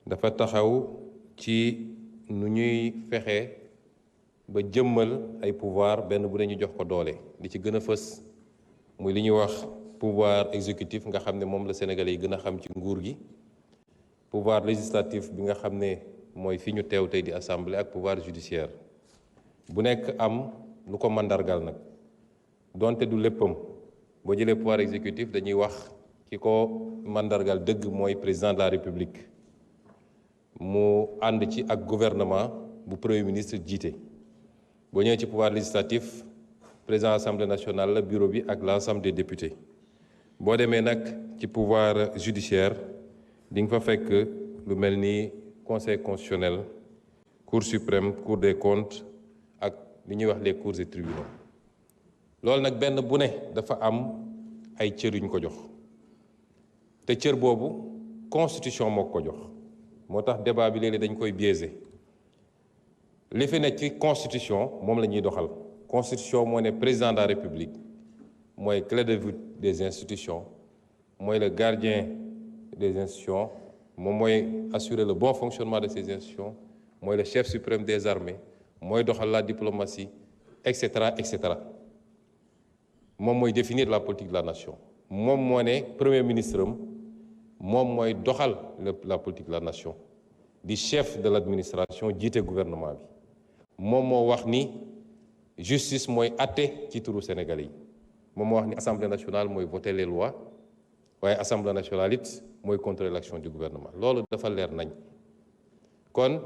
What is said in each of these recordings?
dafa taxaw ci nu ñuy fexe ba jëmmal ay pouvoir benn bu ne ñu jox ko doole li ci gën a fës muy li ñuy wax pouvoir exécutif nga xam ne moom la Sénégalais yi gën a xam ci nguur gi, pouvoir législatif bi nga xam ne mooy fi ñu teew tey di assemblée, ak pouvoir judiciaire bu nekk am lu ko mandargal nag donte du léppam. boo jëlee pouvoir exécutif dañuy wax ki ko mandargal dëgg mooy président de la république mu ànd ci ak gouvernement bu premier ministre jiite. boo ñëwee ci pouvoir législatif président assemblée nationale la, bureau bi ak l'ensemble des députés. boo demee nag ci pouvoir judiciaire di nga fa fekk lu mel ni conseil constitutionnel, cour suprême, cour des comptes ak li ñuy wax les cours et tribunaux. loolu nag benn bu ne dafa am ay cër yu ñu ko jox te cër boobu constitution moo ko jox. moo tax débat bi léeg-léeg dañ koy biaisé. li fi ne ci constitution moom la ñuy doxal. constitution moo ne président de la république mooy clé de voûte des institutions, mooy le gardien des institutions, moom mooy assurer le bon fonctionnement de ces institutions, mooy le chef suprême des armées, mooy doxal la diplomatie, etc. etc. moom mooy définir la politique de la nation. moom moo ne premier ministre am moom mooy doxal la politique de la nation, di chef de l'administration, jiite gouvernement bi. moom moo wax ni justice mooy atte ci turu Sénégalais yi. moom moo wax ni assemblée nationale mooy voter les lois, waaye assemblée nationale it mooy contrôler l'action du gouvernement. loolu dafa leer nañ. kon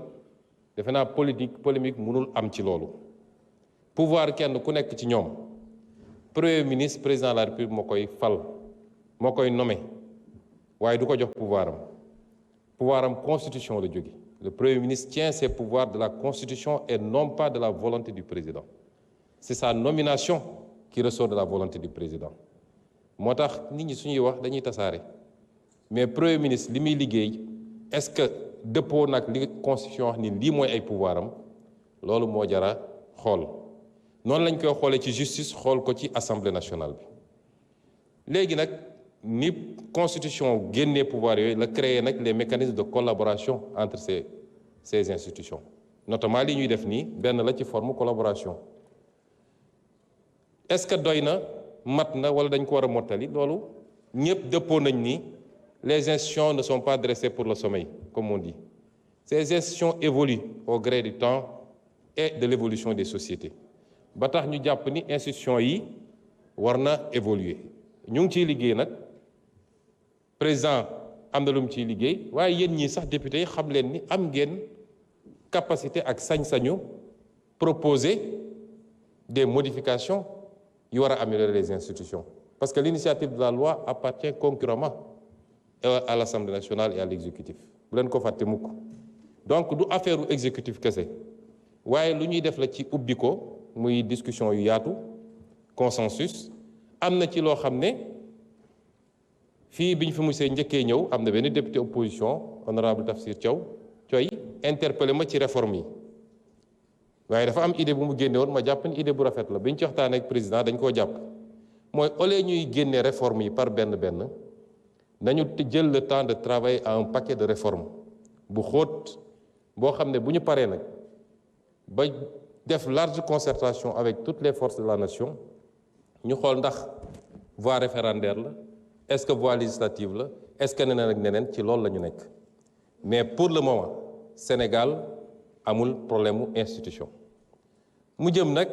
defe naa polémique mënul am ci loolu. pouvoir kenn ku nekk ci ñoom premier ministre, président de la république moo koy fal, moo koy nommé, waaye du ko jox pouvoir am. pouvoir am constitution la jóge. le premier ministre tient ses pouvoirs de la constitution et non pas de la volonté du président. c'est sa nomination qui ressort de la volonté du président. moo tax nit ñi suñuy wax dañuy tasaare mais premier ministre li muy liggéey est-ce que dëppoo nag li constitution wax ni lii mooy ay pouvoir am, loolu moo jara xool. noonu lañ koy xoolee ci justice, xool ko ci assemblée nationale bi. léegi nag ni constitution génnee pouvoir yooyu la créer nag les mécanismes de collaboration entre ces institutions, notamment li ñuy def nii benn la ci forme collaboration. est-ce que doy na, mat na, wala dañ ko war a mottali? loolu ñëpp dëppoo nañ ni les institutions ne sont pas dressées pour le sommeil, comme on dit. ces institutions évoluent au gré du temps et de l'évolution des sociétés. ba tax ñu jàpp ni institution yi war na évoluer. ñu ngi ciy liggéey nag, président am na lu mu ciy liggéey, waaye yéen ñii sax député yi xam leen ni am ngeen capacité ak sañ-sañu proposer des modifications yu war a améliorer les institutions. parce que l'initiative de la loi appartient concurremment à l'Assemblée nationale et à l'exécutif. bu leen ko fàtte mukk. donc du affaire u exécutif kese, waaye lu ñuy def la ci ubbi ko, muy discussion yu yaatu, consensus. am na ci loo xam ne fii bi ñu fi musee njëkkee ñëw am na benn député opposition, honorable Tafsir Thioye interpellé ma ci réforme yi, waaye dafa am idée bu mu génne woon, ma jàpp ni idée bu rafet la. bi ñu ci waxtaanee ak président dañ koo jàpp, mooy au lieu ñuy génne réforme yi par benn benn, nañu jël le temps de travailler à un paquet de réformes bu xóot boo xam ne bu ñu paree nag ba def large concertation avec toutes les forces de la nation, ñu xool ndax voie référendaire la, est-ce que voie législative la, est-ce que neneen ak neneen, ci loolu la ñu nekk. mais pour le moment Sénégal amul problème mu institution. mu jëm nag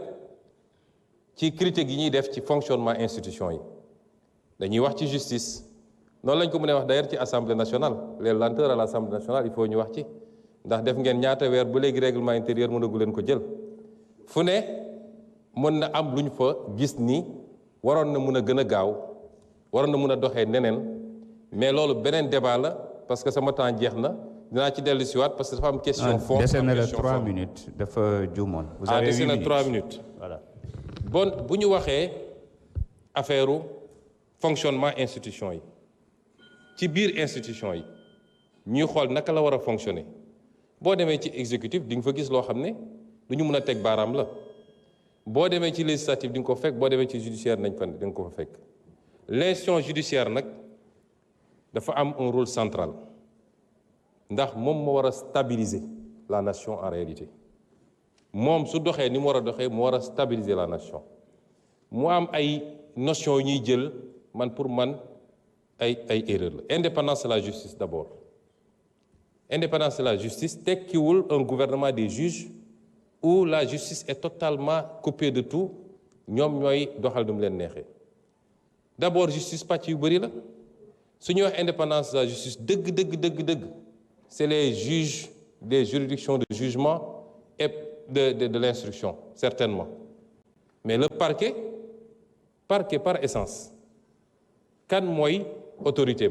ci critique yi ñuy def ci fonctionnement institution yi. dañuy wax ci justice, noonu lañ ko mën a wax d'ailleurs ci assemblée nationale. les lenteurs à l'assemblée nationale il faut ñu wax ci, ndax def ngeen ñaata weer ba léegi règlement intérieur mënagu leen ko jël. fu ne mën na am lu ñu fa gis ni waroon na mun a gën a gaaw, waroon na mun a doxee neneen, mais loolu beneen débat la, parce que sama temps jeex na. dinaa ci dellu siwaat parce que dafa am question fond. dese na la 3 minutes dafa juumoon. vous avez 8 minutes. dese na 3 minutes. voilà. bon bu ñu waxee affaire fonctionnement institution yi, ci biir institution yi ñuy xool naka la war a fonctionner. boo demee ci exécutif di nga fa gis loo xam ne lu ñu mën a teg baaraam la. boo demee ci législatif di nga ko fekk, boo demee ci judiciaire nañ fa di nga ko fa fekk. l'institution judiciaire nag dafa am un rôle central. ndax moom moo war a stabiliser la nation en réalité moom su doxee ni mu war a doxee mu war a stabiliser la nation mu am ay notions yu ñuy jël man pour man ay erreur la indépendance de la justice d'abord indépendance de la justice tekkiwul un gouvernement des juges où la justice est totalement coupée de tout ñoom ñooy doxal nu mu leen neexee d'abord justice pàcc yu bëri la su ñuy wax indépendance de la justice dëgg c'est les juges des juridictions de jugement et de l'instruction certainement mais le parquet par essence kan mooy autorité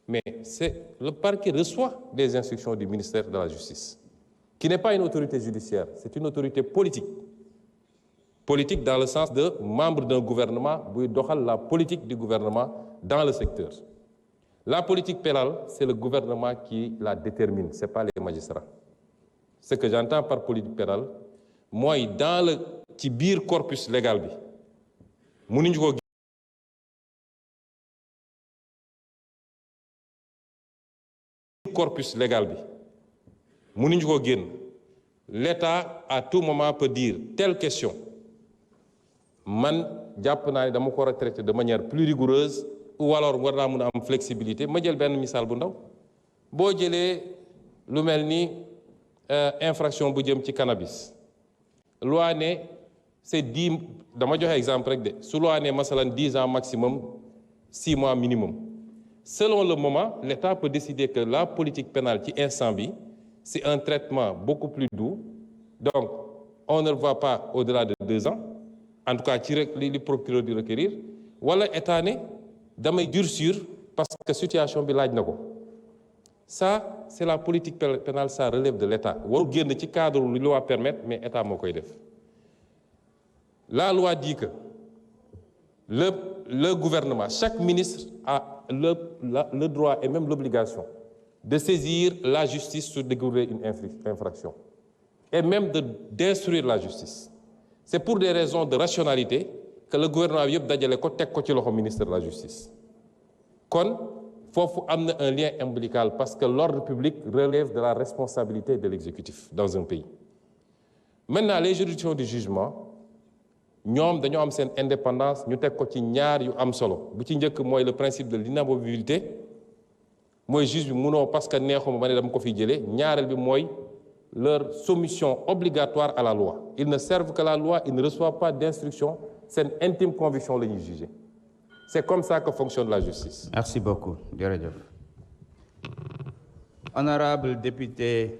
mais c'est le parquet reçoit des instructions du ministère de la Justice qui n'est pas une autorité judiciaire c'est une autorité politique dans le sens de membre d'un gouvernement buy doxal la politique du gouvernement dans le secteur. La politique pénale, c'est le gouvernement qui la détermine, c'est pas les magistrats. Ce que j'entends par politique pénale, moi, dans le ci biir corpus légal bi mënuñu ko corpus légal bi mënuñu ko génn l'État à tout moment peut dire telle question man jàpp naa ne dama ko war a traiter de manière plus rigoureuse ou alors war naa mën a am flexibilité ma jël benn misaal bu ndaw boo jëlee lu mel ni infraction bu jëm ci cannabis loi ne c'est 10 dama joxe exemple rek de su loi ne masalan 10 ans maximum 6 mois minimum selon le moment l'État peut décider que la politique pénale ci instant bi c'est un traitement beaucoup plus doux donc on ne va pas au-delà de 2 ans en tout cas ci rek li procureur di requérir wala État ne damay durcir parce que situation bi laaj na ko ça c'est la politique pénale ça relève de l'État waru génn ci cadre lu loi permettre mais État moo koy def la loi dit que le gouvernement chaque ministre a le droit et même l'obligation de saisir la justice sur découvrir une infraction et même d'instruire la justice c'est pour des raisons de rationalité que le gouvernement bi yëpp dajale ko teg ko ci loxo ministre de la justice kon foofu am na un lien ombilical parce que l'ordre public relève de la responsabilité de l'exécutif dans un pays maintenant les juridictions du jugement ñoom dañoo am seen indépendance ñu teg ko ci ñaar yu am solo bu ci njëkk mooy le principe de l'inamovibilité mooy juge bi mënoo parce que neexuma ba ne dama ko fiy jëlee ñaareel bi mooy leur soumission obligatoire à la loi ils ne servent que la loi ils ne reçoivent pas d'instruction seen intime conviction la ñuy juger c'est comme ça que fonctionne la justice. Merci beaucoup jërëjëf. Honorable député